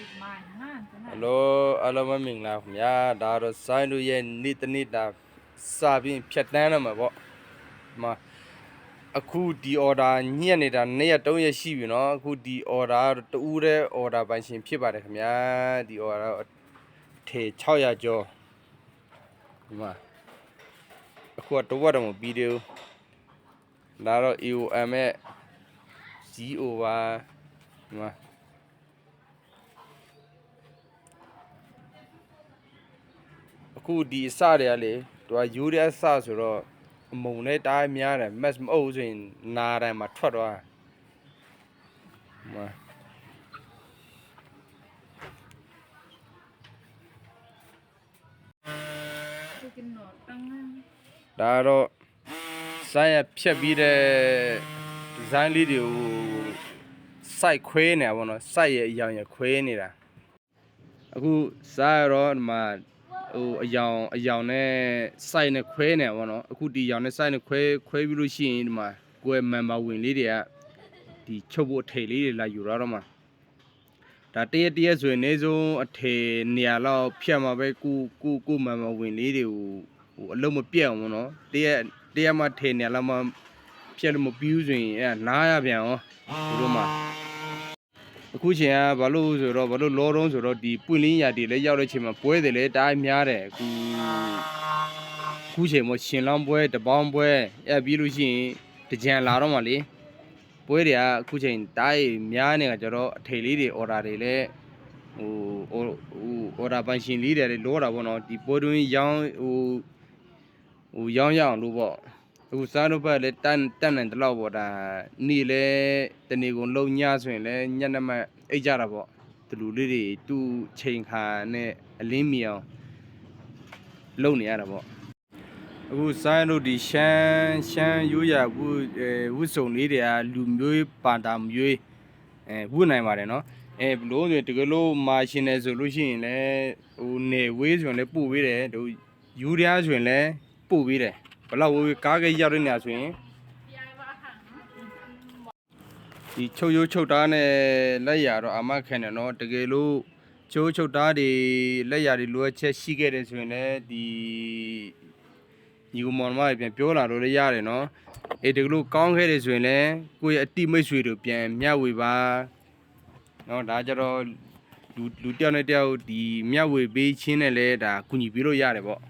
ဟယ်လိုအားလုံးပဲမင်္ဂလာခင်ဗျာဒါတော့ဆိုင်းတို့ရဲ့နေ့တစ်နေ့တာစာပြီးဖြတ်တန်းရမှာပေါ့ဒီမှာအခုဒီ order ညက်နေတာ2ရက်3ရက်ရှိပြီเนาะအခုဒီ order တူးတဲ့ order ပိုင်ရှင်ဖြစ်ပါတယ်ခင်ဗျာဒီ order ထေ600ကျော်ဒီမှာအခုကတော့တော့မပြီးသေးဘူးဒါတော့ AOM ရဲ့ GO ပါဒီမှာအခုဒီအစတွေကလေသူကယူတဲ့အစဆိုတော့အမုံနဲ့တားများတယ်မက်မအုပ်ဆိုရင်နာတိုင်းမှာထွက်သွားမှာဒါတော့ဆိုင်းရဖြတ်ပြီးတဲ့ဒီဇိုင်းလေးတွေကိုစိုက်ခွဲနေတာပေါ့နော်စိုက်ရဲ့အရောင်ရခွဲနေတာအခုစားရတော့ဒီမှာဟိုအယောင်နဲ့စိုက်နဲ့ခွဲနေပါတော့အခုဒီအယောင်နဲ့စိုက်နဲ့ခွဲပြီးလို့ရှိရင်ဒီမှာကိုယ်မန်ပါဝင်လေးတွေကဒီချုပ်ဖို့အထည်လေးတွေလာယူရတော့မှာဒါတရက်ဆိုရင်အနည်းဆုံးအထည်နေရာလောက်ဖြတ်မှာပဲကိုမန်ပါဝင်လေးတွေကိုဟိုအလုံးမပြတ်အောင်ပေါ့နော်တရက်မှထည်နေရာလောက်မှဖြတ်လို့မပြီးဘူးဆိုရင်အဲနားရပြန်ရောဒီလိုမှအခုချိန်ကဘာလို့ဆိုတော့ဘာလို့လောတုံးဆိုတော့ဒီပွင့်လင်းရာတီလည်းရောက်တဲ့ချိန်မှာပွဲတယ်လည်းတားများတယ်အခုချိန်မှာရှင်လောင်းပွဲတပေါင်းပွဲပြီးလို့ရှိရင်တကြံလာတော့မှလေပွဲတွေကအခုချိန်တားများနေကြကြတော့အထည်လေးတွေ order တွေလည်းဟို order ပိုင်ရှင်လေးတွေလောတာပေါ့နော်ဒီပွဲတွင်းရောင်းရောင်းရအောင်လို့ပေါ့အခုစားတော့ဘက်လည်းတက်နိုင်တယ်လို့ပေါ့ဒါနေ့လဲတနေ့ကုန်လုံးညဆိုရင်လည်းညနေမှအိတ်ကြတာပေါ့ဒီလူလေးတွေသူ့ချိန်ခါနဲ့အလင်းမီအောင်လုံနေရတာပေါ့အခုစားတို့ဒီရှမ်းရိုးရာဝှစုံလေးတွေကလူမျိုးပါတာမျိုးဝှနိုင်ပါတယ်နော်ဘလို့ဆိုတကယ်လို့မာရှင်နေဆိုလို့ရှိရင်လည်းဟိုနေဝေးဆိုရင်လည်းပို့ပေးတယ်တို့ယူရဆိုရင်လည်းပို့ပေးတယ်ဘလောက်ဝေးကားကရောက်တဲ့နေရာဆိုရင်ဒီချုပ်ရိုးချုပ်သားနဲ့လက်ရတော့အမခံတယ်နော်တကယ်လို့ချုပ်သားတွေလက်ရတွေလိုအပ်ချက်ရှိခဲ့တယ်ဆိုရင်လည်းဒီညီကောင်မောင်မတွေပြန်ပြောလာလို့လည်းရတယ်နော်တကယ်လို့ကောင်းခဲ့တယ်ဆိုရင်လည်းကိုယ့်ရဲ့အတိမိတ်ဆွေတို့ပြန်မျှဝေပါနော်ဒါကြတော့လူတယောက်နဲ့တယောက်ဒီမျှဝေပေးချင်းနဲ့လည်းဒါကူညီပေးလို့ရတယ်ပေါ့